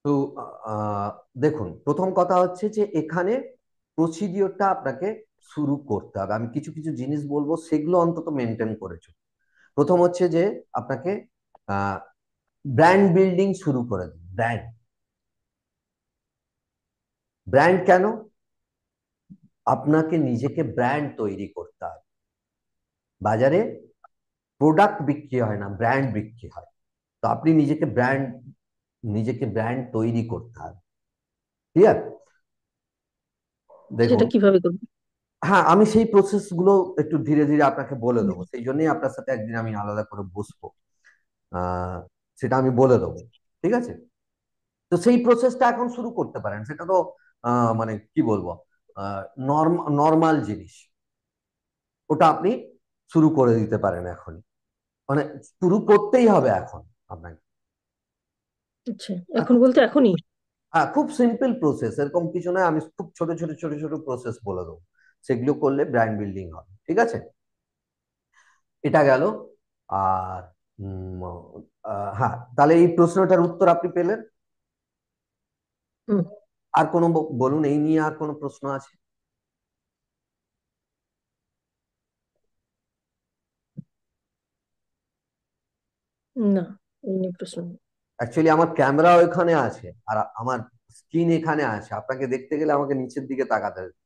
তো দেখুন, প্রথম কথা হচ্ছে যে এখানে প্রসিডিওরটা আপনাকে শুরু করতে হবে। আমি কিছু কিছু জিনিস বলবো, সেগুলো অন্তত মেনটেন করেছো। প্রথম হচ্ছে যে আপনাকে ব্র্যান্ড বিল্ডিং শুরু করে দিন। ব্র্যান্ড ব্র্যান্ড কেন? আপনাকে নিজেকে ব্র্যান্ড তৈরি করতে হবে। বাজারে প্রোডাক্ট বিক্রি হয় না, ব্র্যান্ড বিক্রি হয়। তো আপনি নিজেকে ব্র্যান্ড তৈরি করতে হবে। ক্লিয়ার? দেখুন, সেটা কিভাবে করবো? হ্যাঁ, আমি সেই প্রসেস গুলো একটু ধীরে ধীরে আপনাকে বলে দেবো। সেই জন্যই আপনার সাথে একদিন আমি আলাদা করে বসবো। আহ সেটা আমি বলে দেবো। ঠিক আছে? তো সেই প্রসেসটা এখন শুরু করতে পারেন। সেটা তো মানে কি বলবো, নর্মাল জিনিস। ওটা আপনি শুরু করে দিতে পারেন এখনই। মানে শুরু করতেই হবে এখন আপনাকে। আচ্ছা, এখন বলতে এখনই? হ্যাঁ, খুব সিম্পল প্রসেস, এরকম কিছু নয়। আমি খুব ছোট ছোট ছোট ছোট প্রসেস বলে দেবো। সেগুলো করলে ব্র্যান্ড বিল্ডিং হবে। ঠিক আছে? এটা গেল। আর হ্যাঁ, তাহলে এই প্রশ্নটার উত্তর আপনি পেলেন। হুম। আর কোনো বলুন, এই নিয়ে আর কোনো প্রশ্ন আছে? না, এই নিয়ে প্রশ্ন নেই। অ্যাকচুয়ালি আমার ক্যামেরা ওইখানে আছে, আর আমার স্ক্রিন এখানে আছে। আপনাকে দেখতে গেলে আমাকে নিচের দিকে তাকাতে হচ্ছে।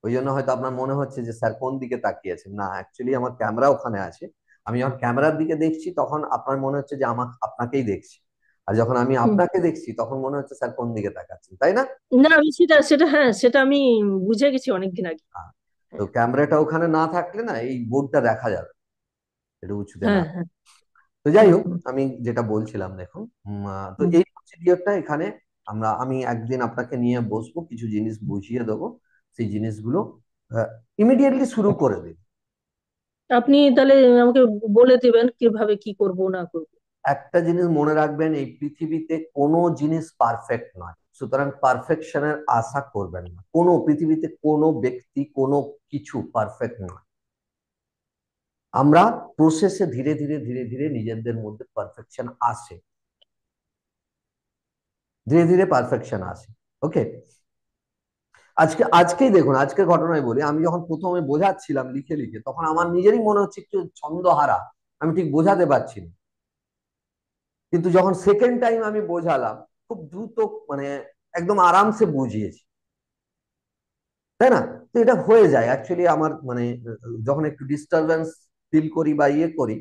ওই জন্য হয়তো আপনার মনে হচ্ছে যে স্যার কোন দিকে তাকিয়েছেন। না, অ্যাকচুয়ালি আমার ক্যামেরা ওখানে আছে। আমি যখন ক্যামেরার দিকে দেখছি তখন আপনার মনে হচ্ছে যে আপনাকেই দেখছি। আর যখন আমি হুম। আপনাকে দেখছি তখন মনে হচ্ছে স্যার কোন দিকে তাকাচ্ছেন, তাই না? না, আমি সেটা সেটা হ্যাঁ, সেটা আমি বুঝে গেছি অনেকদিন আগে। হ্যাঁ। তো হ্যাঁ, ক্যামেরাটা ওখানে না থাকলে না এই বোর্ডটা দেখা যাবে, এটা উঁচুতে না। হ্যাঁ, হ্যাঁ। তো যাই হুম, হোক, হুম, আমি যেটা বলছিলাম, দেখুন, তো হুম। এই প্রসিডিওরটা এখানে আমি একদিন আপনাকে নিয়ে বসবো, কিছু জিনিস বুঝিয়ে দেবো। সেই জিনিসগুলো ইমিডিয়েটলি শুরু করে দিন। আপনি তাহলে আমাকে বলে দেবেন কিভাবে কি করব না করব। একটা জিনিস মনে রাখবেন, এই পৃথিবীতে কোনো জিনিস পারফেক্ট নয়, সুতরাং পারফেকশনের আশা করবেন না। কোনো পৃথিবীতে কোনো ব্যক্তি কোনো কিছু পারফেক্ট নয়। আমরা প্রসেসে ধীরে ধীরে ধীরে ধীরে নিজেদের মধ্যে পারফেকশন আসে। ধীরে ধীরে পারফেকশন আসে। ওকে? আজকেই দেখুন, আজকের ঘটনায় বলি, আমি যখন প্রথমে বোঝাচ্ছিলাম লিখে লিখে, তখন আমার নিজেরই মনে হচ্ছে একটু ছন্দহারা। আমি ঠিক বোঝাতে পারছি না। কিন্তু যখন সেকেন্ড টাইম আমি বোঝালাম, খুব দ্রুত, মানে একদম আরামসে বুঝিয়েছি। তাই না? তো এটা হয়ে যায় অ্যাকচুয়ালি আমার, মানে যখন একটু ডিস্টারবেন্স ফিল করি বা ইয়ে করি,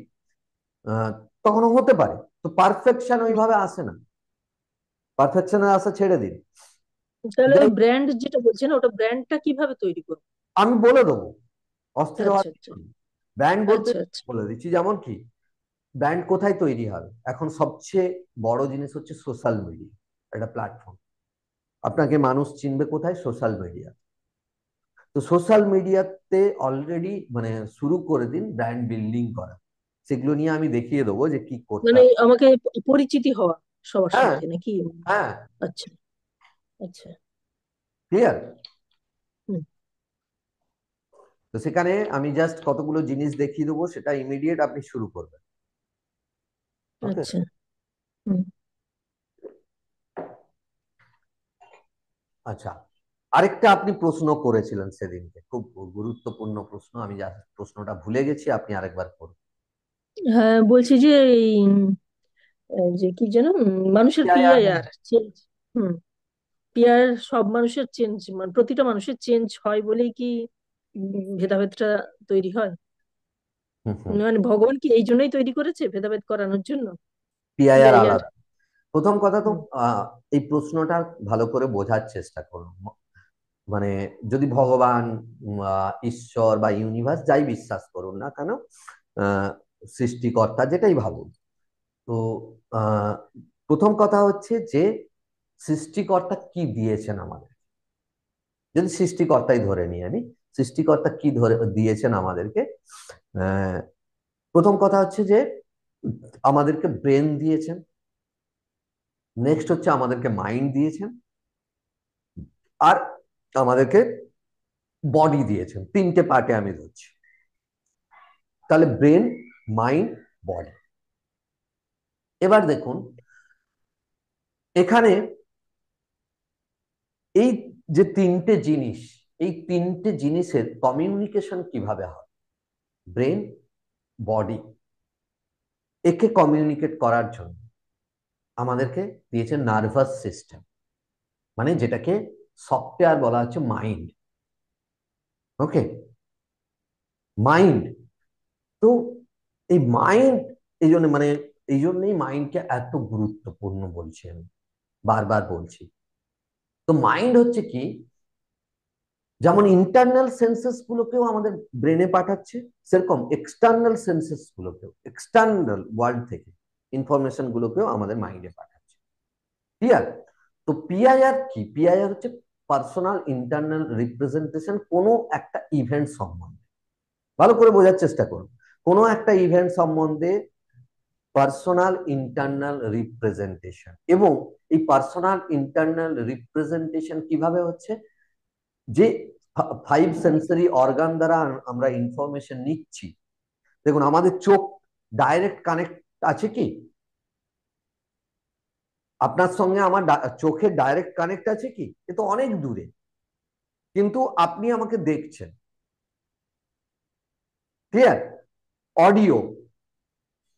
আহ, তখনও হতে পারে। তো পারফেকশন ওইভাবে আসে না। পারফেকশনের আশা ছেড়ে দিন। তাহলে যাই, ব্র্যান্ড যেটা বলছেন, ওটা ব্র্যান্ডটা কিভাবে তৈরি করবো? আমি বলে দেবো, অস্থির হওয়ার আচ্ছা, কিছু আচ্ছা, নেই। ব্র্যান্ড বলতে আচ্ছা, আচ্ছা। বলে দিচ্ছি, যেমন কি ব্র্যান্ড কোথায় তৈরি হবে। এখন সবচেয়ে বড় জিনিস হচ্ছে সোশ্যাল মিডিয়া, একটা প্ল্যাটফর্ম। আপনাকে মানুষ চিনবে কোথায়? Social media. তো সোশ্যাল মিডিয়াতে অলরেডি, মানে শুরু করে দিন ব্র্যান্ড বিল্ডিং করা। সেগুলো নিয়ে আমি দেখিয়ে দেবো যে কি করতে মানে হবে। আমাকে পরিচিতি হওয়া সবার হ্যাঁ, সাথে নাকি? হ্যাঁ। আচ্ছা, আচ্ছা। ক্লিয়ার? হুম। তো সেখানে আমি জাস্ট কতগুলো জিনিস দেখিয়ে দেবো, সেটা ইমিডিয়েট আপনি শুরু করবেন। ওকে? আচ্ছা। হুম। আচ্ছা, আরেকটা আপনি প্রশ্ন করেছিলেন সেদিনকে, খুব গুরুত্বপূর্ণ প্রশ্ন। আমি যা প্রশ্নটা ভুলে গেছি, আপনি আরেকবার করুন। হ্যাঁ, বলছি যে এই যে কি যেন মানুষের পিআইআর নিয়ে। PIR change. হুম। পিআর সব মানুষের চেঞ্জ, মানে প্রতিটা মানুষের চেঞ্জ হয় বলেই কি ভেদাভেদটা তৈরি হয়? হুম, হুম। মানে ভগবান কি এই জন্যই তৈরি করেছে, ভেদাভেদ করানোর জন্য? PIR PIR. আলাদা। প্রথম কথা তো হুম। এই প্রশ্নটা ভালো করে বোঝার চেষ্টা করুন। মানে যদি ভগবান, ঈশ্বর বা ইউনিভার্স যাই বিশ্বাস করুন না কেন, আহ, সৃষ্টিকর্তা যেটাই ভাবুন, তো আহ, প্রথম কথা হচ্ছে যে সৃষ্টিকর্তা কি দিয়েছেন আমাদের। যদি সৃষ্টিকর্তাই ধরে নিই আমি, সৃষ্টিকর্তা কি ধরে দিয়েছেন আমাদেরকে? আহ, প্রথম কথা হচ্ছে যে আমাদেরকে ব্রেন দিয়েছেন। নেক্সট হচ্ছে আমাদেরকে মাইন্ড দিয়েছেন। আর আমাদেরকে বডি দিয়েছেন। তিনটে পার্টে আমি ধরছি। তাহলে ব্রেন, মাইন্ড, বডি। এবার দেখুন, এখানে এই যে তিনটে জিনিস, এই তিনটে জিনিসের কমিউনিকেশন কিভাবে হয়, ব্রেন, বডি, একে কমিউনিকেট করার জন্য আমাদেরকে দিয়েছে নার্ভাস সিস্টেম, মানে যেটাকে সফটওয়্যার বলা হচ্ছে মাইন্ড। ওকে, মাইন্ড। তো এই মাইন্ড, এই জন্য মানে এই জন্যই মাইন্ডকে এত গুরুত্বপূর্ণ বলছি আমি, বারবার বলছি। তো মাইন্ড হচ্ছে কি, যেমন ইন্টারনাল সেন্সেস গুলোকেও আমাদের ব্রেনে পাঠাচ্ছে, সেরকম এক্সটার্নাল সেন্সেস গুলোকেও, এক্সটার্নাল ওয়ার্ল্ড থেকে ইনফরমেশন গুলোকেও আমাদের মাইন্ডে পাঠাচ্ছে। ক্লিয়ার? তো পিআইআর কি? পিআইআর হচ্ছে পার্সোনাল ইন্টারনাল রিপ্রেজেন্টেশন কোনো একটা ইভেন্ট সম্বন্ধে। ভালো করে বোঝার চেষ্টা করুন। কোনো একটা ইভেন্ট সম্বন্ধে পার্সোনাল ইন্টারনাল রিপ্রেজেন্টেশন, এবং এই পার্সোনাল ইন্টারনাল রিপ্রেজেন্টেশন কিভাবে হচ্ছে, যে ফাইভ সেন্সরি অর্গান দ্বারা আমরা ইনফরমেশন নিচ্ছি। দেখুন, আমাদের চোখ ডাইরেক্ট কানেক্ট আছে কি? আপনার সঙ্গে আমার চোখের ডাইরেক্ট কানেক্ট আছে কি? এ তো অনেক দূরে, কিন্তু আপনি আমাকে দেখছেন। ক্লিয়ার? অডিও,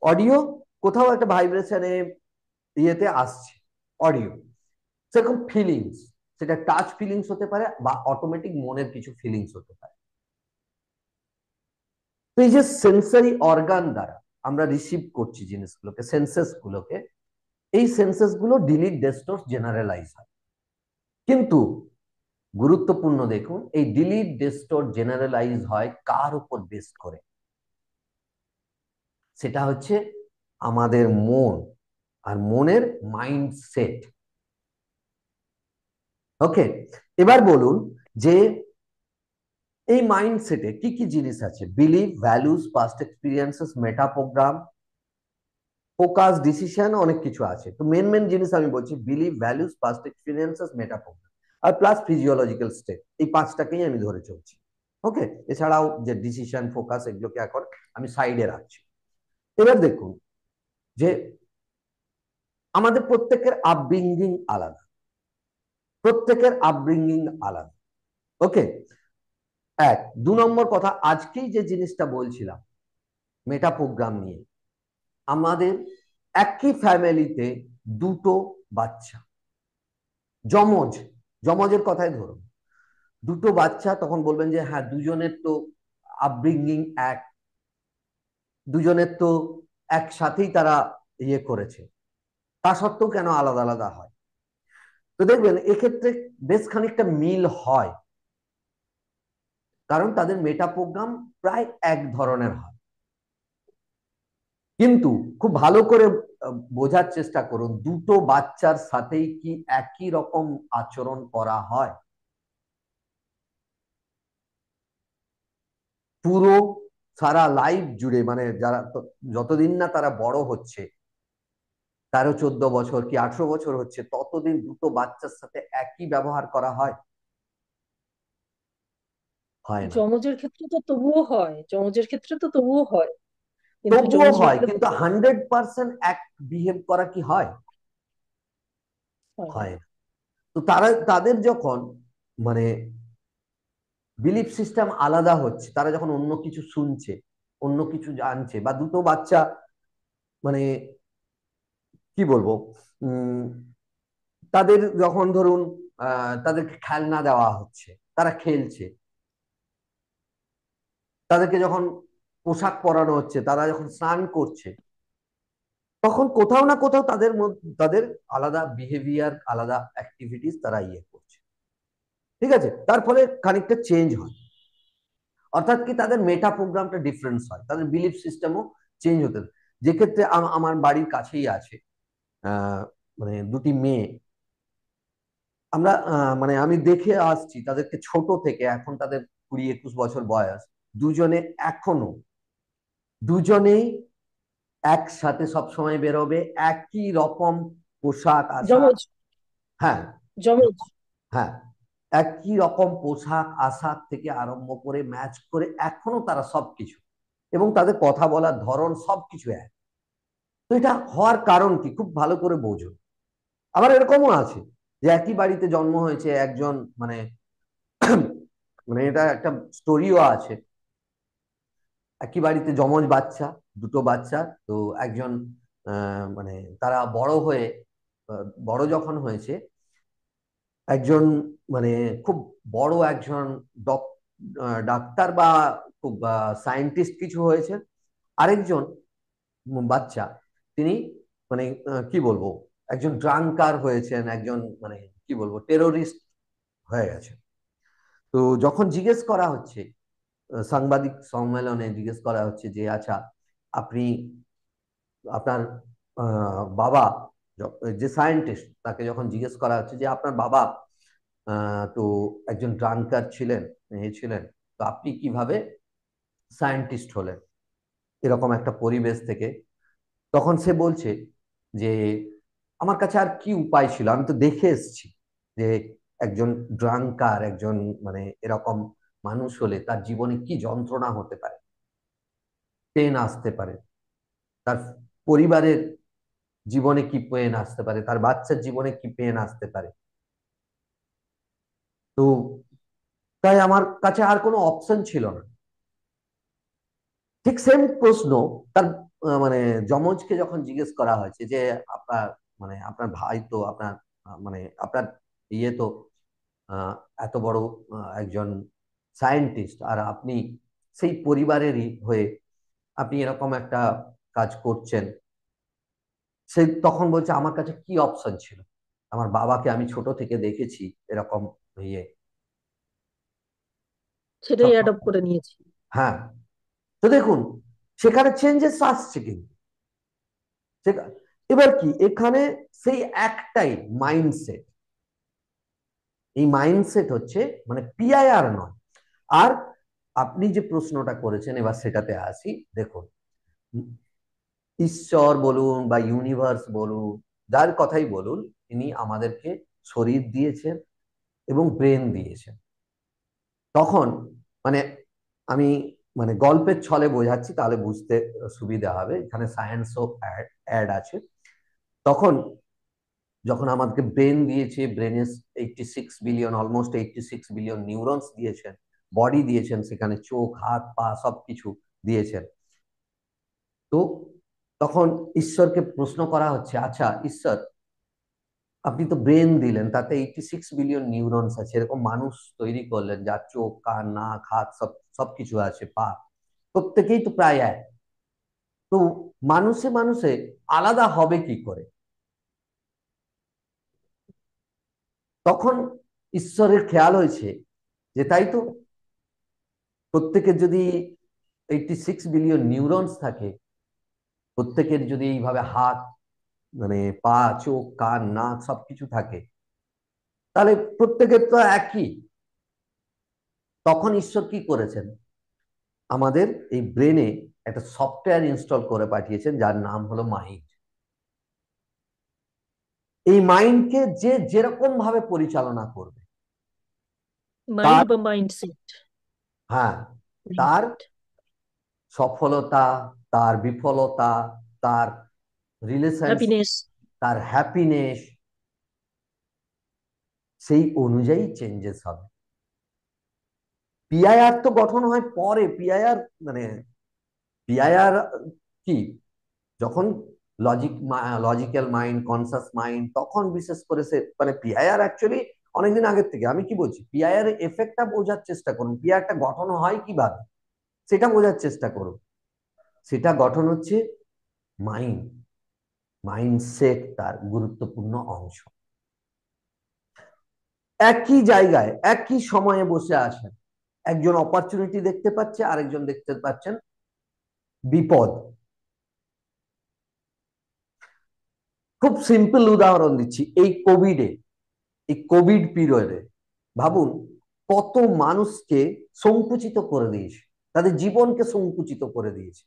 অডিও কোথাও একটা ভাইব্রেশনে ইয়েতে আসছে, অডিও। সেরকম ফিলিংস, সেটা টাচ ফিলিংস হতে পারে বা অটোমেটিক মনের কিছু ফিলিংস হতে পারে। তো এই যে সেন্সারি অর্গান দ্বারা আমরা রিসিভ করছি জিনিসগুলোকে, সেন্সেস গুলোকে, এই সেন্সেস গুলো ডিলিট ডেস্টোর জেনারেলাইজ হয়। কিন্তু গুরুত্বপূর্ণ দেখুন, এই ডিলিট ডেস্টোর জেনারেলাইজ হয় কার উপর বেস করে? সেটা হচ্ছে আমাদের মন আর মনের মাইন্ডসেট। ওকে, এবার বলুন যে এই মাইন্ডসেটে কি কি জিনিস আছে? Believe, values, past experiences, meta programme, focus, decision, অনেক কিছু আছে। তো মেন মেন জিনিস আমি বলছি, believe, values, past experiences, meta programme, আর প্লাস ফিজিওলজিক্যাল স্টেট। এই পাঁচটাকেই আমি ধরে চলছি। ওকে, এছাড়াও যে ডিসিশন, ফোকাস, এগুলোকে এখন আমি সাইডে রাখছি। এবার দেখুন যে আমাদের প্রত্যেকের আপব্রিঙ্গিং আলাদা, প্রত্যেকের আপব্রিঙ্গিং আলাদা। ওকে, এক। দু নম্বর কথা, আজকেই যে জিনিসটা বলছিলাম মেটা প্রোগ্রাম নিয়ে, আমাদের একই ফ্যামিলিতে দুটো বাচ্চা, যমজ, যমজের কথাই ধরুন, দুটো বাচ্চা, তখন বলবেন যে হ্যাঁ দুজনের তো আপব্রিঙ্গিং এক, দুজনের তো একসাথেই তারা ইয়ে করেছে, তা সত্ত্বেও কেন আলাদা আলাদা হয়? তো দেখবেন এক্ষেত্রে বেশ খানিকটা মিল হয়, কারণ তাদের মেটা প্রোগ্রাম প্রায় এক ধরনের হয়। কিন্তু খুব ভালো করে বোঝার চেষ্টা করুন, দুটো বাচ্চার সাথেই কি একই রকম আচরণ করা হয়? পুরো সারা লাইফ জুড়ে, মানে যারা যতদিন না তারা বড় হচ্ছে, 13-14 বছর কি 18 বছর হচ্ছে, ততদিন দুটো বাচ্চার সাথে একই ব্যবহার করা হয়? হয় না। যমজের ক্ষেত্রে তো তবুও হয়, যমজের ক্ষেত্রে তো তবুও হয়, কিন্তু তবুও যমজ হয়, বাচ্চা তো কিন্তু 100% এক বিহেভ করা কি হয়? হয় না। হয় না। তো তারা, তাদের যখন মানে বিলিফ সিস্টেম আলাদা হচ্ছে, তারা যখন অন্য কিছু শুনছে, অন্য কিছু জানছে, বা দুটো বাচ্চা মানে কি বলবো, উম তাদের যখন ধরুন তাদেরকে খেলনা দেওয়া হচ্ছে, তারা খেলছে, তাদেরকে যখন পোশাক পরানো হচ্ছে, তারা যখন স্নান করছে, তখন কোথাও না কোথাও তাদের মধ্যে তাদের আলাদা বিহেভিয়ার, আলাদা অ্যাক্টিভিটিস তারা ইয়ে করছে। ঠিক আছে, তার ফলে খানিকটা চেঞ্জ হয়, অর্থাৎ কি তাদের মেটা প্রোগ্রামটা ডিফারেন্স হয়, তাদের বিলিফ সিস্টেমও চেঞ্জ হতে। যে ক্ষেত্রে আমার বাড়ির কাছেই আছে আহ মানে দুটি মেয়ে, আমরা মানে আমি দেখে আসছি তাদেরকে ছোট থেকে, এখন তাদের 20-21 বছর বয়স, দুজনে এখনো, দুজনেই একসাথে সবসময় বেরোবে, একই রকম পোশাক আশাক। যমজ, হ্যাঁ, যমজ। হ্যাঁ, একই রকম পোশাক আশাক থেকে আরম্ভ করে ম্যাচ করে এখনো তারা সবকিছু, এবং তাদের কথা বলার ধরন সবকিছু এক। তো এটা হওয়ার কারণ কি, খুব ভালো করে বোঝো। আবার এরকমও আছে যে একই বাড়িতে জন্ম হয়েছে একজন, মানে মানে এটা একটা স্টোরিও আছে। একই বাড়িতে যমজ বাচ্চা, দুটো বাচ্চা। তো একজন মানে তারা বড় হয়ে, বড় যখন হয়েছে, একজন মানে খুব বড় একজন ডাক্তার বা খুব সায়েন্টিস্ট কিছু হয়েছে। আরেকজন বাচ্চা, তিনি মানে কি বলবো, একজন ড্রাঙ্কার হয়েছেন, একজন মানে কি বলবো টেরোরিস্ট হয়ে গেছে। তো যখন জিজ্ঞেস করা হচ্ছে, সাংবাদিক সম্মেলনে জিজ্ঞেস করা হচ্ছে যে আচ্ছা, আপনি আপনার বাবা, যে সায়েন্টিস্ট, তাকে যখন জিজ্ঞেস করা হচ্ছে যে আপনার বাবা তো একজন ড্রাঙ্কার ছিলেন, ছিলেন, তো আপনি কিভাবে সায়েন্টিস্ট হলেন এরকম একটা পরিবেশ থেকে? তখন সে বলছে যে আমার কাছে আর কি উপায় ছিল, আমি তো দেখে এসেছি যে একজন ড্রাঙ্কার, একজন মানে এরকম মানুষ হলে তার জীবনে কি যন্ত্রণা হতে পারে, পেন আসতে পারে, তার পরিবারের জীবনে কি পেন আসতে পারে, তার বাচ্চার জীবনে কি পেন আসতে পারে। তো তাই আমার কাছে আর কোনো অপশন ছিল না। ঠিক সেম প্রশ্ন তার মানে যমজকে যখন জিজ্ঞেস করা হয়েছে যে আপনার মানে আপনার ভাই তো আপনার মানে আপনার ইয়ে তো আহ, এত বড় একজন সায়েন্টিস্ট, আর আপনি সেই পরিবারেরই হয়ে আপনি এরকম একটা কাজ করছেন। সে তখন বলছে আমার কাছে কি অপশন ছিল, আমার বাবাকে আমি ছোট থেকে দেখেছি এরকম ইয়ে সেটাই সব অ্যাডপ্ট সময়। করে নিয়েছি। হ্যাঁ, তো দেখুন সেখানে চেঞ্জেস আসছে কিন্তু এবার কি এখানে সেই একটাই মাইন্ডসেট, এই মাইন্ডসেট হচ্ছে মানে পিআইআর নয়। আর আপনি যে প্রশ্নটা করেছেন এবার সেটাতে আসি। দেখুন, ঈশ্বর বলুন বা ইউনিভার্স বলুন, যার কথাই বলুন, তিনি আমাদেরকে শরীর দিয়েছেন এবং ব্রেন দিয়েছেন। তখন মানে আমি মানে গল্পের ছলে বোঝাচ্ছি তাহলে বুঝতে সুবিধা হবে, এখানে সায়েন্সও অ্যাড আছে। তখন যখন আমাদেরকে ব্রেন দিয়েছে, ব্রেনে 86 বিলিয়ন, অলমোস্ট 86 বিলিয়ন নিউরনস দিয়েছেন, বডি দিয়েছেন, সেখানে চোখ, হাত, পা সবকিছু দিয়েছেন। তো তখন ঈশ্বরকে প্রশ্ন করা হচ্ছে, আচ্ছা ঈশ্বর, আপনি তো ব্রেন দিলেন, তাতে 86 বিলিয়ন নিউরনস আছে, এরকম মানুষ তৈরি করলেন যার চোখ, কান, নাক, হাত সবকিছু আছে, পা প্রত্যেকেই তো প্রায় এক। তো মানুষে মানুষে আলাদা হবে কি করে? তখন ঈশ্বরের খেয়াল হয়েছে যে তাই তো, প্রত্যেকের যদি 86 বিলিয়ন নিউরনস থাকে, প্রত্যেকের যদি এইভাবে হাত, মানে পা, চোখ, কান, নাক সবকিছু থাকে, তাহলে প্রত্যেকের তো একই। তখন ঈশ্বর কি করেছেন, আমাদের এই ব্রেনে একটা সফটওয়্যার ইনস্টল করে পাঠিয়েছেন যার নাম হলো মাইন্ড। এই মাইন্ডকে যে যেরকম ভাবে পরিচালনা করবে, মাইন্ড তার, বা মাইন্ডসেট। হ্যাঁ, তার সফলতা, তার বিফলতা, তার রিলেশনশিপ, হ্যাপিনেস। তার হ্যাপিনেস, সেই অনুযায়ী চেঞ্জেস হবে। পিআইআর তো গঠন হয় পরে, পিআইআর মানে পিআইআর কি, যখন লজিক্যাল মাইন্ড, কনসাস মাইন্ড, তখন বিশেষ করে সে মানে পিআইআর অ্যাকচুয়ালি অনেকদিন আগের থেকে। আমি কি বলছি, পিআইআর এর এফেক্টটা বোঝার চেষ্টা করুন, পিআইআরটা গঠন হয় কিভাবে সেটা বোঝার চেষ্টা করুন। সেটা গঠন হচ্ছে মাইন্ড, মাইন্ডসেট তার গুরুত্বপূর্ণ অংশ। একই জায়গায় একই সময়ে বসে আছেন, একজন অপরচুনিটি দেখতে পাচ্ছে, আরেকজন দেখতে পাচ্ছেন বিপদ। খুব সিম্পল উদাহরণ দিচ্ছি, এই কোভিড পিরিয়ডে ভাবুন কত মানুষকে সংকুচিত করে দিয়েছে, তাদের জীবনকে সংকুচিত করে দিয়েছে।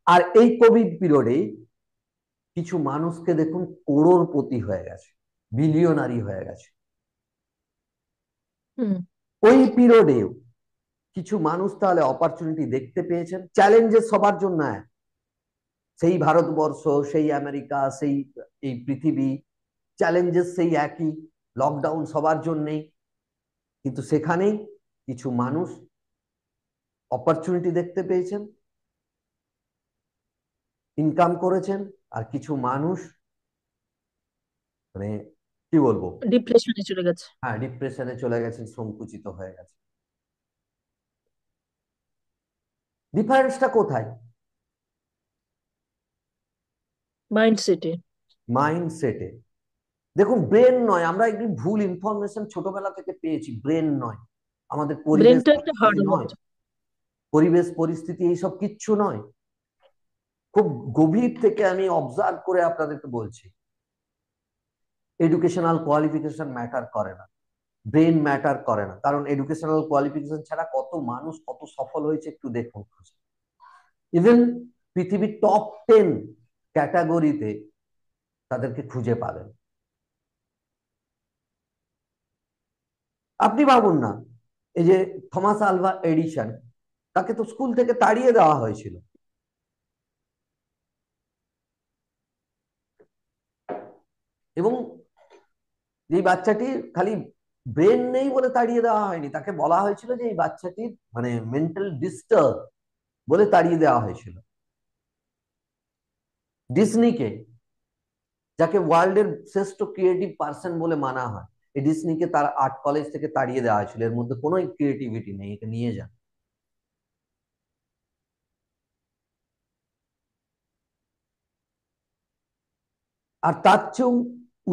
আর এই কোভিড পিরিয়ডে কিছু মানুষকে দেখুন করোড়পতি হয়ে গেছে, বিলিয়নারি হয়ে গেছে। হুম। ওই পিরিয়ডেও কিছু মানুষ তাহলে অপরচুনিটি দেখতে পেয়েছেন। চ্যালেঞ্জেস সবার জন্য এক, সেই ভারতবর্ষ, সেই আমেরিকা, সেই এই পৃথিবী, চ্যালেঞ্জেস সেই একই, লকডাউন সবার জন্যেই, কিন্তু সেখানেই কিছু মানুষ অপরচুনিটি দেখতে পেয়েছেন, ইনকাম করেছেন, আর কিছু মানুষ মানে কি বলবো, ডিপ্রেশনে চলে গেছে। হ্যাঁ ডিপ্রেশনে চলে গেছেন, সংকুচিত হয়ে গেছে। ডিফারেন্সটা কোথায়? মাইন্ডসেটে। মাইন্ডসেটে। দেখুন, ব্রেন নয়, আমরা একটু ভুল ইনফরমেশন ছোটবেলা থেকে পেয়েছি, ব্রেন নয়, আমাদের পরিবেশ ব্রেনটা একটা পরিস্থিতি হার্ডওয়্যার। নয়, পরিবেশ পরিস্থিতি এইসব কিচ্ছু নয়। খুব গভীর থেকে আমি অবজার্ভ করে আপনাদেরকে বলছি, এডুকেশনাল কোয়ালিফিকেশন ম্যাটার করে না, ব্রেন ম্যাটার করে না। কারণ এডুকেশনাল কোয়ালিফিকেশন ছাড়া কত মানুষ কত সফল হয়েছে একটু দেখুন। ইভেন পৃথিবীর টপ 10 ক্যাটাগরিতে তাদেরকে খুঁজে পাবেন। আপনি ভাবুন না, এই যে থমাস আলভা এডিসন, তাকে তো স্কুল থেকে তাড়িয়ে দেওয়া হয়েছিল, এবং এই বাচ্চাটির খালি ব্রেন নেই বলে তাড়িয়ে দেওয়া হয়নি, তাকে বলা হয়েছিল যে এই বাচ্চাটির মানে মেন্টাল ডিস্টার্ব বলে তাড়িয়ে দেওয়া হয়েছিল। ডিসনিকে, যাকে ওয়ার্ল্ডের শ্রেষ্ঠ ক্রিয়েটিভ পার্সন বলে মানা হয়, এই ডিসনিকে তার আর্ট কলেজ থেকে তাড়িয়ে দেওয়া হয়েছিল, এর মধ্যে কোনো ক্রিয়েটিভিটি নেই, একে নিয়ে যান। আর তার চেয়েও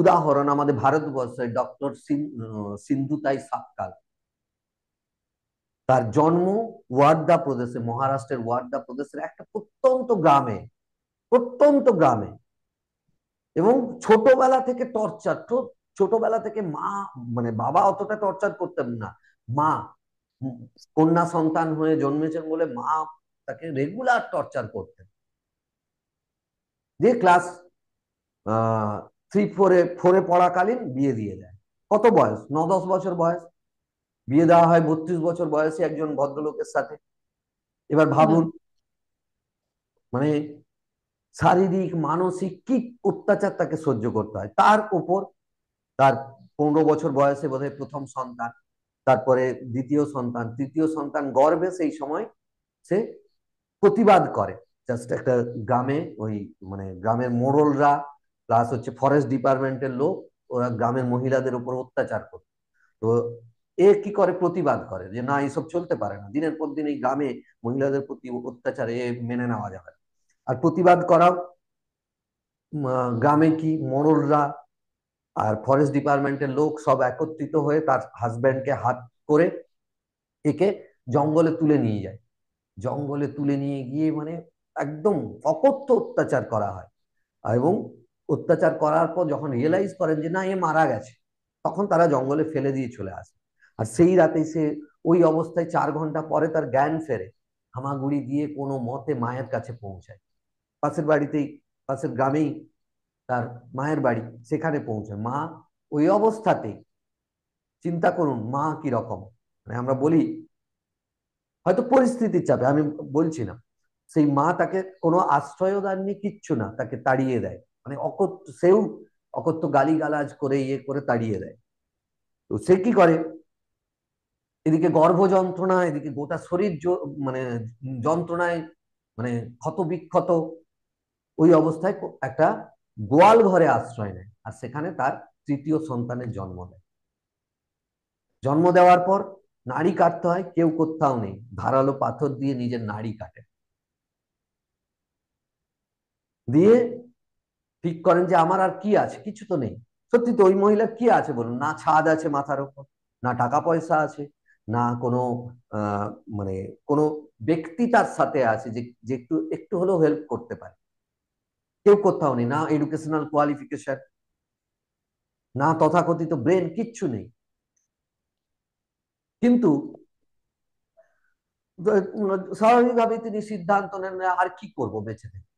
উদাহরণ আমাদের ভারতবর্ষের ডক্টর সিন্ধুতাই সাক্কাল। তার জন্ম ওয়ার্ধা প্রদেশে, মহারাষ্ট্রের ওয়ার্ধা প্রদেশের একটা প্রত্যন্ত গ্রামে, প্রত্যন্ত গ্রামে। এবং ছোটবেলা থেকে টর্চার, ছোটবেলা থেকে মা, মানে বাবা অতটা টর্চার করতেন না, মা, কন্যা সন্তান হয়ে জন্মেছেন বলে মা তাকে রেগুলার টর্চার করতেন। দিয়ে ক্লাস 3 4 পড়াকালীন বিয়ে দিয়ে দেয়। কত বয়স? 9 10 বছর বয়স। বিয়ে দেওয়া হয় 32 বছর বয়সে একজন ভদ্রলোকের সাথে। এবার ভাবুন, মানে শারীরিক মানসিক কি অত্যাচার তাকে সহ্য করতে হয়। তার উপর তার 15 বছর বয়সে বোধহয় প্রথম সন্তান, তারপরে দ্বিতীয় সন্তান, তৃতীয় সন্তান গর্ভে, সেই সময় সে প্রতিবাদ করে। জাস্ট একটা গ্রামে ওই মানে গ্রামের মোড়লরা প্লাস হচ্ছে ফরেস্ট ডিপার্টমেন্টের লোক, ওরা গ্রামের মহিলাদের উপর অত্যাচার করে। তো এ কি করে, প্রতিবাদ করে যে না, এইসব চলতে পারে না, দিনের পর দিন এই গ্রামে মহিলাদের প্রতি অত্যাচার এ মেনে নেওয়া যাবে না। আর প্রতিবাদ করাও, গ্রামে কি মোড়লরা আর ফরেস্ট ডিপার্টমেন্টের লোক সব একত্রিত হয়ে তার হাজব্যান্ডকে হাত করে একে জঙ্গলে তুলে নিয়ে যায়। জঙ্গলে তুলে নিয়ে গিয়ে মানে একদম অকথ্য অত্যাচার করা হয়। এবং অত্যাচার করার পর যখন রিয়েলাইজ করেন যে না, এ মারা গেছে, তখন তারা জঙ্গলে ফেলে দিয়ে চলে আসে। আর সেই রাতে সে ওই অবস্থায় 4 ঘন্টা পরে তার জ্ঞান ফেরে, হামাগুড়ি দিয়ে কোনো মতে মায়ের কাছে পৌঁছায়। পাশের বাড়িতেই, পাশের গ্রামেই তার মায়ের বাড়ি, সেখানে পৌঁছায় মা ওই অবস্থাতেই। চিন্তা করুন মা কি রকম, মানে আমরা বলি হয়তো পরিস্থিতির চাপে, আমি বলছি না, সেই মা তাকে কোনো আশ্রয়ও দেননি, কিচ্ছু না, তাকে তাড়িয়ে দেয়, মানে অকথ্য, সেও অকথ্য গালিগালাজ করে ইয়ে করে তাড়িয়ে দেয়। তো সে কি করে, এদিকে গর্ভ যন্ত্রণা, এদিকে গোটা শরীর মানে যন্ত্রণায়, মানে ক্ষত বিক্ষত, ওই অবস্থায় একটা গোয়াল ঘরে আশ্রয় নেয়, আর সেখানে তার তৃতীয় সন্তানের জন্ম দেয়। জন্ম দেওয়ার পর নাড়ি কাটতে হয়, কেউ কোথাও নেই, ধারালো পাথর দিয়ে নিজের নাড়ি কাটে। দিয়ে ঠিক করেন যে আমার আর কি আছে, কিছু তো নেই। সত্যি তো, ওই মহিলার কি আছে বলুন, না ছাদ আছে মাথার উপর, না টাকা পয়সা আছে, না কোনো আহ মানে কোনো ব্যক্তি তার সাথে আছে যে যে একটু একটু হলেও হেল্প করতে পারে। কেউ কোথাও নেই, না এডুকেশনাল কোয়ালিফিকেশন, না তথাকথিত ব্রেন, কিচ্ছু নেই। কিন্তু স্বাভাবিকভাবেই তিনি সিদ্ধান্ত নেন আর কি করব বেঁচে থেকে।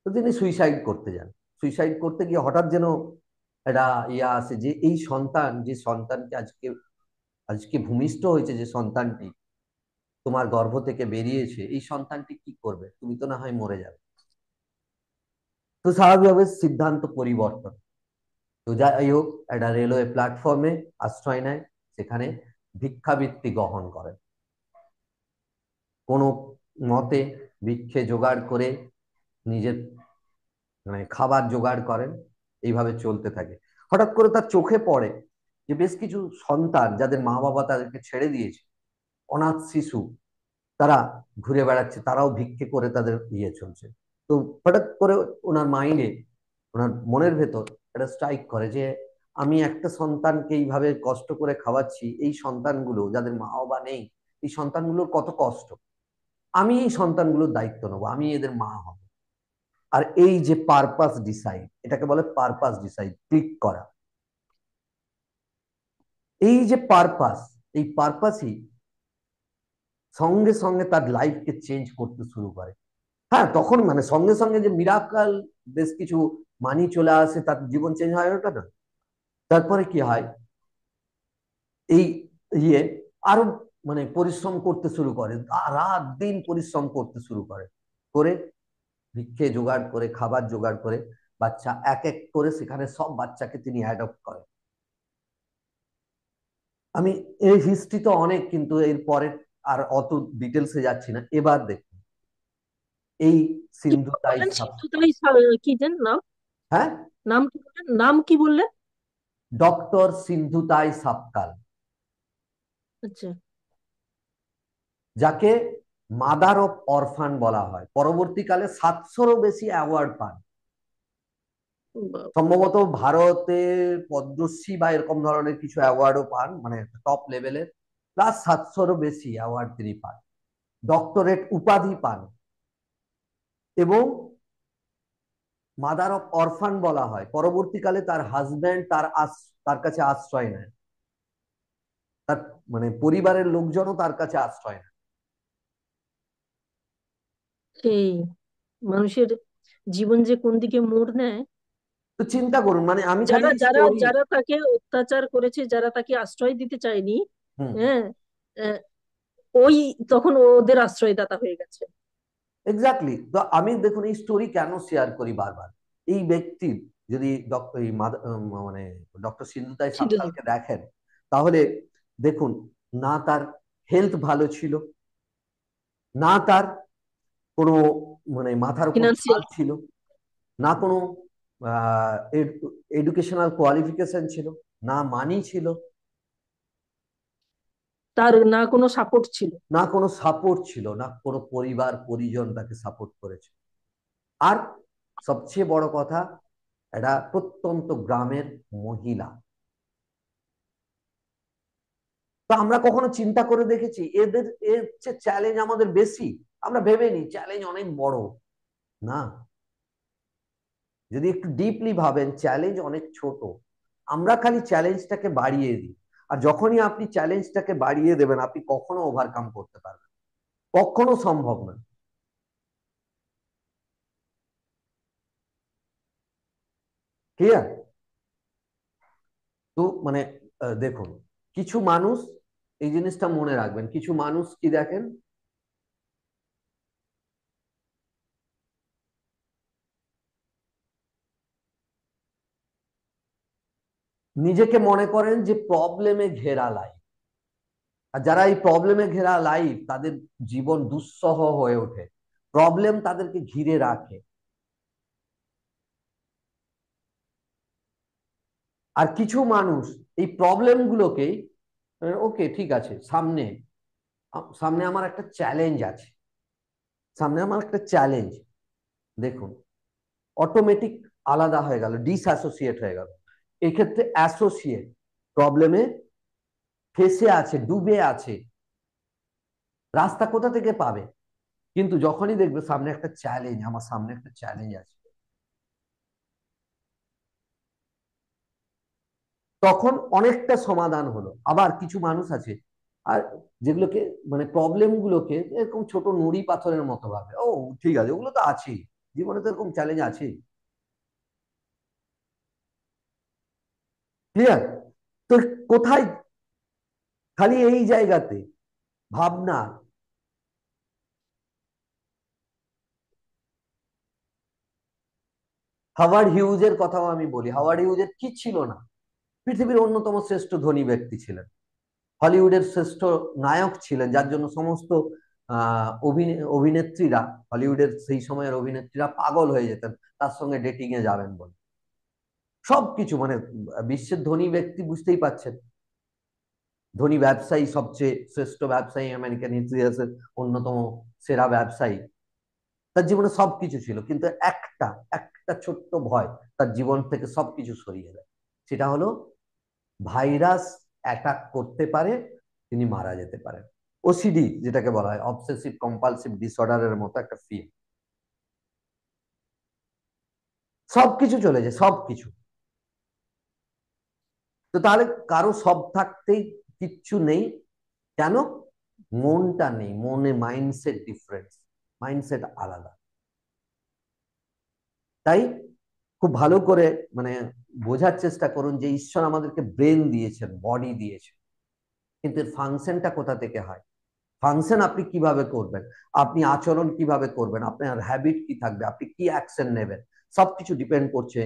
তো তিনি সুইসাইড করতে যান। সুইসাইড করতে গিয়ে হঠাৎ যেন একটা ইয়া আসে যে এই সন্তান, যে সন্তানকে আজকে আজকে ভূমিষ্ঠ হয়েছে, যে সন্তানটি তোমার গর্ভ থেকে বেরিয়েছে, এই সন্তানটি কি করবে, তুমি তো না হয় মরে যাবে। তো স্বাভাবিকভাবে সিদ্ধান্ত পরিবর্তন, তো যাই হোক, একটা রেলওয়ে প্ল্যাটফর্মে আশ্রয় নেয়, সেখানে ভিক্ষাবৃত্তি গ্রহণ করে, কোনো মতে ভিক্ষে জোগাড় করে নিজের মানে খাবার জোগাড় করেন, এইভাবে চলতে থাকে। হঠাৎ করে তার চোখে পড়ে যে বেশ কিছু সন্তান যাদের মা বাবা তাদেরকে ছেড়ে দিয়েছে, অনাথ শিশু, তারা ঘুরে বেড়াচ্ছে, তারাও ভিক্ষে করে তাদের চলছে। তো হঠাৎ করে ওনার মাইন্ডে, ওনার মনের ভেতর একটা স্ট্রাইক করে যে আমি একটা সন্তানকে এইভাবে কষ্ট করে খাওয়াচ্ছি, এই সন্তানগুলো যাদের মা বাবা নেই, এই সন্তানগুলোর কত কষ্ট, আমি এই সন্তানগুলোর দায়িত্ব নেবো, আমি এদের মা হব। আর এই যে পারপাস ডিসাইড, এটাকে বলে পারপাস ডিসাইড, ক্লিক করা। এই যে পারপাস, এই পারপাসই সঙ্গে সঙ্গে তার লাইফকে চেঞ্জ করতে শুরু করে। হ্যাঁ, তখন মানে সঙ্গে সঙ্গে যে মিরাকাল বেশ কিছু মানি চলে আসে, তার জীবন চেঞ্জ হয় ওটা না। তারপরে কি হয়, এই ইয়ে আরো মানে পরিশ্রম করতে শুরু করে, রাত দিন পরিশ্রম করতে শুরু করে, করে ভিক্ষে জোগাড় করে, খাবার জোগাড় করে, বাচ্চা এক এক করে সেখানে সব বাচ্চাকে তিনি অ্যাডপ্ট করেন। আমি এই হিস্ট্রি তো অনেক, কিন্তু এর পরে আর অত ডিটেলসে যাচ্ছি না। এবার দেখুন এই কি সিন্ধু তাই বললেন? সাপ। সিন্ধু তাই কি যেন নাম? হ্যাঁ, নাম কি বললেন? নাম কি বললেন? ডক্টর সিন্ধু তাই সাপকাল, আচ্ছা। যাকে মাদার অফ অরফান বলা হয়। পরবর্তীকালে 700-রও বেশি অ্যাওয়ার্ড পান, বাবা। সম্ভবত ভারতে পদ্মশ্রী বা এরকম ধরনের কিছু অ্যাওয়ার্ডও পান, মানে টপ লেভেলের। প্লাস 700-রও বেশি অ্যাওয়ার্ড তিনি পান, ডক্টরেট উপাধি পান, এবং মাদার অফ অরফান বলা হয়। পরবর্তীকালে তার হাজব্যান্ড তার কাছে আশ্রয় নেয়, তার মানে পরিবারের লোকজনও তার কাছে আশ্রয় নেয়। সেই মানুষের জীবন যে কোন দিকে মোড় নেয়। তো চিন্তা করুন, মানে আমি খালি যারা যারা স্টোরি। যারা তাকে অত্যাচার করেছে, যারা তাকে আশ্রয় দিতে চায়নি, হুম। হ্যাঁ, আহ, ওই তখন ওদের আশ্রয়দাতা হয়ে গেছে। এক্স্যাক্টলি। তো আমি দেখুন এই স্টোরি কেন শেয়ার করি বারবার। এই ব্যক্তির যদি মানে ডক্টর সিন্ধুতাই ছিল। সাপকালকে দেখেন, তাহলে দেখুন, না তার হেলথ ভালো ছিল, না তার কোনো মানে মাথার উপর ছাদ ফিনান্সিয়াল। ছিল, না কোনো এডুকেশনাল কোয়ালিফিকেশন ছিল, না মানি ছিল, তার না কোনো সাপোর্ট ছিল। না কোনো সাপোর্ট ছিল, না কোনো পরিবার পরিজন তাকে সাপোর্ট করেছে। আর সবচেয়ে বড় কথা, একটা প্রত্যন্ত গ্রামের মহিলা। তো আমরা কখনো চিন্তা করে দেখেছি এদের এর চেয়ে চ্যালেঞ্জ আমাদের বেশি? আমরা ভেবে নিই চ্যালেঞ্জ অনেক বড়। না, যদি একটু ডিপলি ভাবেন চ্যালেঞ্জ অনেক ছোট। আমরা খালি চ্যালেঞ্জটাকে বাড়িয়ে দিই। আর যখনই আপনি চ্যালেঞ্জটাকে বাড়িয়ে দেবেন, আপনি কখনো ওভারকাম করতে পারবেন, কখনো সম্ভব না। ক্লিয়ার? তো মানে দেখুন, কিছু মানুষ, এই জিনিসটা মনে রাখবেন, কিছু মানুষ কি দেখেন, নিজেকে মনে করেন যে প্রবলেমে ঘেরা লাইফ। আর যারা এই প্রবলেমে ঘেরা লাইফ, তাদের জীবন দুঃসহ হয়ে ওঠে, প্রবলেম তাদেরকে ঘিরে রাখে। আর কিছু মানুষ এই প্রবলেম গুলোকেই, ওকে ঠিক আছে, সামনে সামনে আমার একটা চ্যালেঞ্জ আছে, সামনে আমার একটা চ্যালেঞ্জ, দেখুন অটোমেটিক আলাদা হয়ে গেল, ডিসঅ্যাসোসিয়েট হয়ে গেল। এক্ষেত্রে অ্যাসোসিয়েট, প্রবলেমে ফেসে আছে, ডুবে আছে, রাস্তা কোথা থেকে পাবে? কিন্তু যখনই দেখবে সামনে একটা চ্যালেঞ্জ, আমার সামনে একটা চ্যালেঞ্জ আছে, তখন অনেকটা সমাধান হলো। আবার কিছু মানুষ আছে আর যেগুলোকে মানে প্রবলেম গুলোকে এরকম ছোট নুড়ি পাথরের মতো ভাবে, ও ঠিক আছে, ওগুলো তো আছেই, জীবনে তো এরকম চ্যালেঞ্জ আছেই। ক্লিয়ার? তো কোথায়, খালি এই জায়গাতে ভাবনা, হাওয়ার্ড হিউজের কথাও আমি বলি, হাওয়ার্ড হিউজের কি ছিল না, পৃথিবীর অন্যতম শ্রেষ্ঠ ধনী ব্যক্তি ছিলেন, হলিউডের শ্রেষ্ঠ নায়ক ছিলেন, যার জন্য সমস্ত অভিনেত্রীরা, হলিউডের সেই সময়ের অভিনেত্রীরা পাগল হয়ে যেতেন তার সঙ্গে ডেটিং এ যাবেন বলে। সবকিছু মানে বিশ্বের ধনী ব্যক্তি, বুঝতেই পাচ্ছেন, ধনী ব্যবসায়ী, সবচেয়ে শ্রেষ্ঠ ব্যবসায়ী, আমেরিকান ইতিহাসের অন্যতম সেরা ব্যবসায়ী, তার জীবনে সবকিছু ছিল, কিন্তু একটা একটা ছোট্ট ভয় তার জীবন থেকে সবকিছু সরিয়ে দেয়। সেটা হলো ভাইরাস অ্যাটাক করতে পারে, তিনি মারা যেতে পারেন। ওসিডি যেটাকে বলা হয়, অবসেসিভ কম্পালসিভ ডিসঅর্ডারের মতো একটা ফিল, সবকিছু চলে যায়, সবকিছু। তো তাহলে কারো সব থাকতেই কিচ্ছু নেই কেন? মনটা নেই, মনে মাইন্ডসেট ডিফারেন্স, মাইন্ডসেট আলাদা। তাই খুব ভালো করে মানে বোঝার চেষ্টা করুন যে ঈশ্বর আমাদেরকে ব্রেন দিয়েছেন, বডি দিয়েছেন, কিন্তু এর ফাংশনটা কোথা থেকে হয়। ফাংশন আপনি কিভাবে করবেন, আপনি আচরণ কিভাবে করবেন, আপনার হ্যাবিট কি থাকবে, আপনি কি অ্যাকশন নেবেন, সবকিছু ডিপেন্ড করছে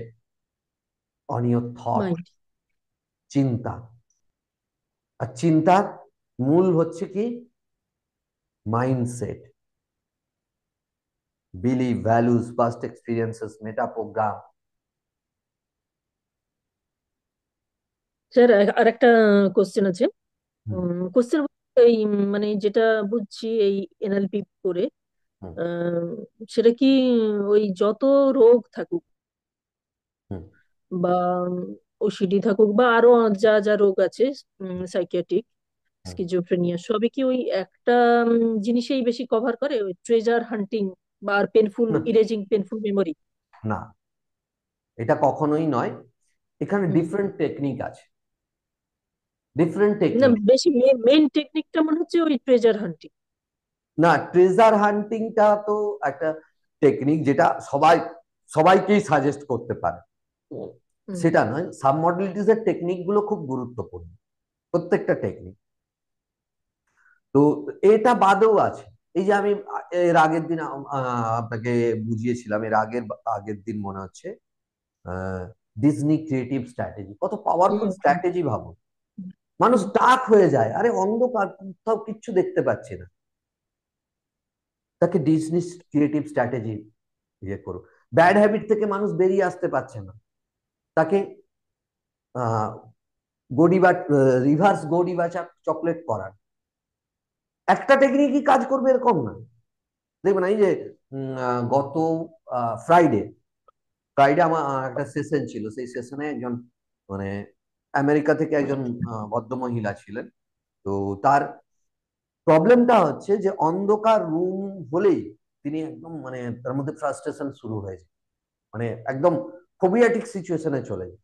অন ইয়োর থট, মাইন্ড। চিন্তা। আর চিন্তার মূল হচ্ছে কি? Mindset, believe, values, past experiences, meta program. Sir, আর একটা কোশ্চেন আছে। হুম, কোশ্চেন এই মানে যেটা বুঝছি এই এনএলপি করে, হুম, আহ, সেটা কি ওই যত রোগ থাকুক হুম, বা ওসিডি থাকুক বা আরো যা যা রোগ আছে, সাইকিয়াট্রিক, হুম। স্কিজোফ্রেনিয়া, সবই কি ওই একটা জিনিসেই বেশি কভার করে, ওই ট্রেজার হান্টিং বা পেনফুল না, ইরেজিং পেনফুল মেমোরি? না, এটা কখনোই নয়। এখানে ডিফারেন্ট টেকনিক আছে, ডিফারেন্ট না, টেকনিক। বেশি মেন টেকনিকটা মনে হচ্ছে ওই ট্রেজার হান্টিং। না, ট্রেজার হান্টিংটা তো একটা টেকনিক যেটা সবাইকেই সাজেস্ট করতে পারে, হুম। সেটা নয়। সাবমডেলিটিস এর টেকনিক গুলো খুব গুরুত্বপূর্ণ, প্রত্যেকটা টেকনিক। তো এটা বাদেও আছে। এই যে আমি এর আগের দিন আপনাকে বুঝিয়েছিলাম, এর আগের আগের দিন মনে হচ্ছে, ডিজনি ক্রিয়েটিভ স্ট্র্যাটেজি, কত হুম, পাওয়ারফুল হুম, স্ট্র্যাটেজি ভাবুন। মানুষ হুম। টাক হয়ে যায়, আরে অন্ধকার, কোথাও কিচ্ছু দেখতে পাচ্ছি না, তাকে ডিজনি ক্রিয়েটিভ স্ট্র্যাটেজি ইয়ে করুক। ব্যাড হ্যাবিট থেকে মানুষ বেরিয়ে আসতে পারছে না, তাকে আহ গডিবা, রিভার্স গডিবাচা চকলেট করার একটা টেকনিকই কাজ করবে এরকম না। দেখবেন এই যে গত ফ্রাইডে ফ্রাইডে আমার একটা সেশন ছিল, সেই সেশনে একজন মানে আমেরিকা থেকে একজন ভদ্রমহিলা ছিলেন। তো তার প্রবলেমটা হচ্ছে যে অন্ধকার রুম হলেই তিনি একদম মানে তার মধ্যে ফ্রাস্ট্রেশন শুরু হয়ে যায়, মানে একদম ফোবিয়াটিক সিচুয়েশনে চলে যায়,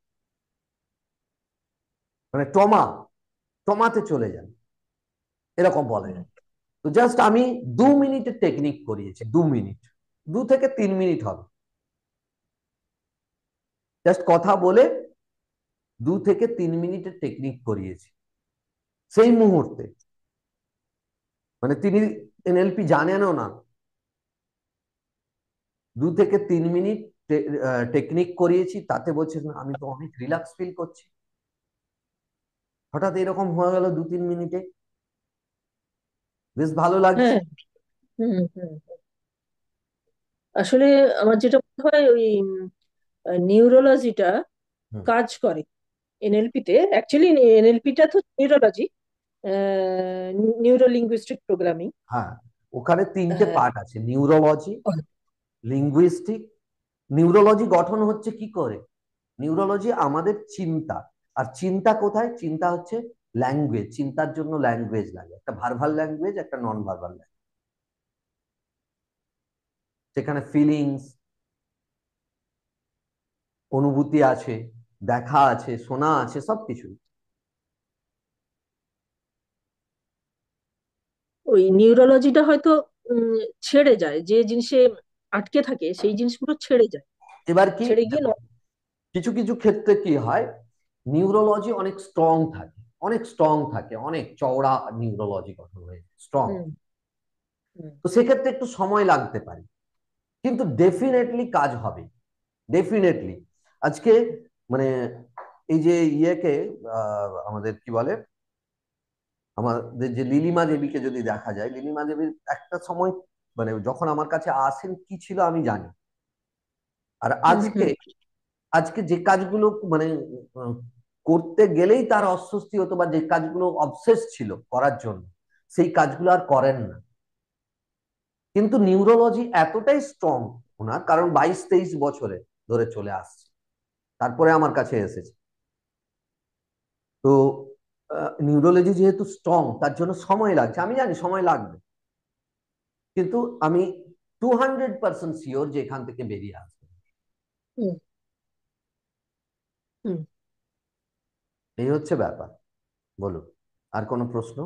মানে ট্রমাতে চলে যান, এরকম বলা যায়। তো জাস্ট আমি 2 মিনিটের টেকনিক করিয়েছি, 2 মিনিট, 2 থেকে 3 মিনিট হবে, জাস্ট কথা বলে 2 থেকে 3 মিনিটের টেকনিক করিয়েছি সেই মুহূর্তে। মানে তিনি এনএলপি জানেনও না, 2 থেকে 3 মিনিট টেকনিক করিয়েছি, তাতে বলছে না আমি তো অনেক রিল্যাক্স ফিল করছি। হঠাৎ এরকম হয়ে গেল 2-3 মিনিটে, বেশ ভালো লাগছে। হ্যাঁ। হুম, হুম। আসলে আমার যেটা মনে হয় ওই নিউরোলজিটা হুম, কাজ করে এনএলপি তে। অ্যাকচুয়ালি এনএলপিটা তো নিউরোলজি, নিউরো লিঙ্গুইস্টিক প্রোগ্রামিং। হ্যাঁ, ওখানে 3টে হ্যাঁ। পার্ট আছে, নিউরোলজি, লিঙ্গুইস্টিক। নিউরোলজি গঠন হচ্ছে কি করে, নিউরোলজি আমাদের চিন্তা, আর চিন্তা কোথায়, চিন্তা হচ্ছে ল্যাঙ্গুয়েজ, চিন্তার জন্য ল্যাঙ্গুয়েজ লাগে, একটা ভার্বাল ল্যাঙ্গুয়েজ, একটা নন ভার্বাল ল্যাঙ্গুয়েজ, সেখানে ফিলিংস, অনুভূতি আছে, দেখা আছে, শোনা আছে, সবকিছু। ওই নিউরোলজিটা হয়তো ছেড়ে যায়, যে জিনিসে আটকে থাকে সেই জিনিসগুলো ছেড়ে যায়, এবার কি ছেড়ে গিয়ে দেখো, কিছু কিছু ক্ষেত্রে কি হয়, নিউরোলজি অনেক স্ট্রং থাকে, অনেক স্ট্রং থাকে, অনেক চওড়া নিউরোলজি গঠন হয়ে স্ট্রং। হুম, হুম, তো সেক্ষেত্রে একটু সময় লাগতে পারে, কিন্তু ডেফিনেটলি কাজ হবে। ডেফিনেটলি। আজকে মানে এই যে ইয়েকে আমাদের কি বলে, আমাদের যে লিলিমা দেবীকে যদি দেখা যায়, লিলিমা দেবীর একটা সময় মানে যখন আমার কাছে আসেন কি ছিল আমি জানি। আর হুম আজকে, হুম আজকে যে কাজগুলো মানে আহ, করতে গেলেই তার অস্বস্তি হতো, বা যে কাজগুলো অবসেস ছিল করার জন্য, সেই কাজগুলো আর করেন না। কিন্তু নিউরোলজি এতটাই স্ট্রং ওনার, কারণ 22-23 বছরে ধরে চলে আসছে, তারপরে আমার কাছে এসেছে। তো নিউরোলজি যেহেতু স্ট্রং, তার জন্য সময় লাগছে, আমি জানি সময় লাগবে, কিন্তু আমি 200% শিওর যে এখান থেকে বেরিয়ে আসবে। হুম হুম। এই হচ্ছে ব্যাপার। বলুন, আর কোনো প্রশ্ন?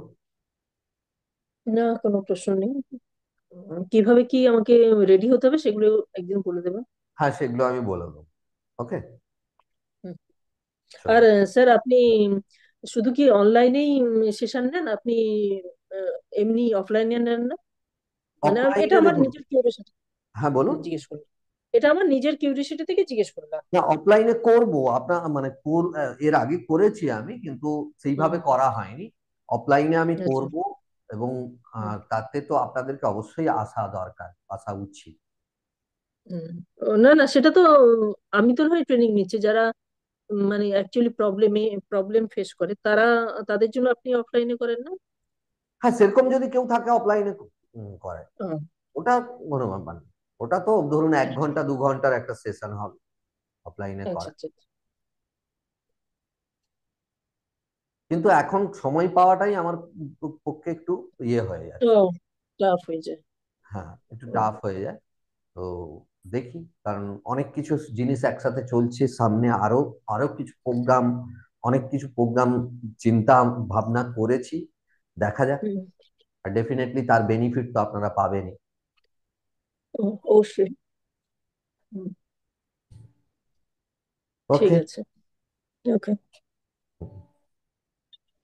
না, কোনো প্রশ্ন নেই। কিভাবে কি আমাকে রেডি হতে হবে সেগুলো একদিন বলে দেবেন। হ্যাঁ, সেগুলো আমি বলে দেবো। ওকে, হুম। আর চলো। স্যার, আপনি শুধু কি অনলাইনেই সেশন নেন? আপনি আহ, এমনি অফলাইনে নেন না? মানে এটা অফলাইনে আমার দেখুন। নিজের কিউরিওসিটি হ্যাঁ, বলুন। জিজ্ঞেস করলাম। এটা আমার নিজের কিউরিওসিটি থেকে জিজ্ঞেস করলাম। না, অফলাইনে করব আপনার মানে এর আগে করেছি আমি, কিন্তু হুম। সেইভাবে করা হয়নি। অফলাইনে আমি আচ্ছা। করব, এবং হুম তাতে তো আপনাদেরকে অবশ্যই আসা দরকার, আসা উচিত। হুম। না না, সেটা তো আমি তো নয় ট্রেনিং নিচ্ছি, যারা মানে অ্যাকচুয়ালি প্রবলেম ফেস করে তারা, তাদের জন্য আপনি অফলাইনে করেন না? হ্যাঁ, সেরকম যদি কেউ থাকে অফলাইনে করে, হুম। ওটা কোনো ব্যাপার না। ওটা তো ধরুন 1 ঘন্টা 2 ঘন্টার একটা সেশন হবে, অফলাইনে আচ্ছা করে। আচ্ছা। কিন্তু এখন সময় পাওয়াটাই আমার পক্ষে একটু ইয়ে হয়ে ও, যাচ্ছে। টাফ হয়ে যায়। হ্যাঁ, একটু হুম টাফ হয়ে যায়। তো দেখি, কারণ অনেক কিছু জিনিস একসাথে চলছে সামনে, আরো আরো কিছু প্রোগ্রাম, অনেক কিছু প্রোগ্রাম চিন্তা ভাবনা করেছি, দেখা যাক। হুম। আর ডেফিনেটলি তার বেনিফিট তো আপনারা পাবেনই। অবশ্যই। হুম, ঠিক ওকে। আছে। ওকে।